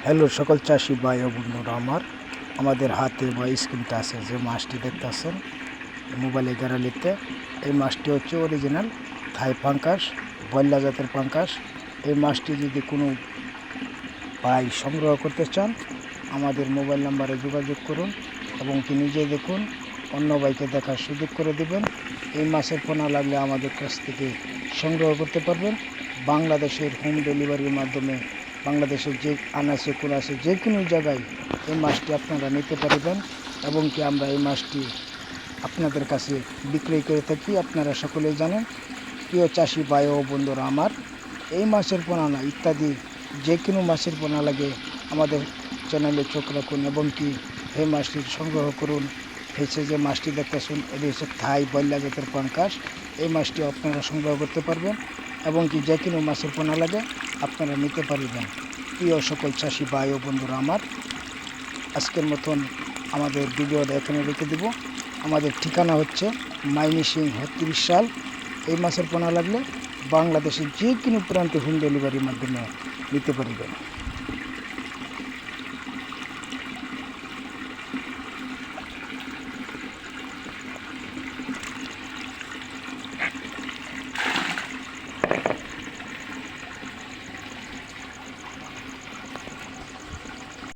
Hello সকল চাষি ভাই ও বন্ধুরা আমাদের হাতে বা স্ক্রিনটা আছে যে মাছটি দেখতেছেন মোবাইলে গ্যালারিতে, এই মাছটি হচ্ছে অরিজিনাল থাই পাঙ্কাস, বল্লা জাতের পাঙ্কাস। এই মাছটি যদি কোনো ভাই সংগ্রহ করতে চান আমাদের মোবাইল নাম্বারে যোগাযোগ করুন এবং কি নিজে দেখুন, অন্য ভাইকে দেখার সুযোগ করে দেবেন। এই মাছের পোনা লাগলে আমাদের কাছ থেকে সংগ্রহ করতে পারবেন। বাংলাদেশের হোম ডেলিভারির মাধ্যমে বাংলাদেশের যে আনাচে কোনাচে যে কোনো জায়গায় এই মাছটি আপনারা নিতে পারবেন এবং কি আমরা এই মাছটি আপনাদের কাছে বিক্রয় করে থাকি, আপনারা সকলেই জানেন। প্রিয় চাষি ভাই ও বন্ধুরা এই মাছের পোনা না ইত্যাদি যে কোনো মাছের পোনা লাগে আমাদের চ্যানেলে চোখ রাখুন এবং কি এই মাছটি সংগ্রহ করুন। হয়েছে যে মাছটি দেখতেছুন, এটি হচ্ছে থাই বল্লা জাতের পাঙ্কাস। এই মাছটি আপনারা সংগ্রহ করতে পারবেন এবং কি যে কোনো মাছের পোনা লাগে আপনারা নিতে পারবেন। প্রিয় সকল চাষি ভাই ও বন্ধুরা আজকের মতন আমাদের ভিডিওটা এখানে রেখে দেব। আমাদের ঠিকানা হচ্ছে ময়মনসিংহ ৩০ সাল। এই মাছের পোনা লাগলে বাংলাদেশের যে কোনো প্রান্তে হোম ডেলিভারির মাধ্যমে নিতে পারবেন।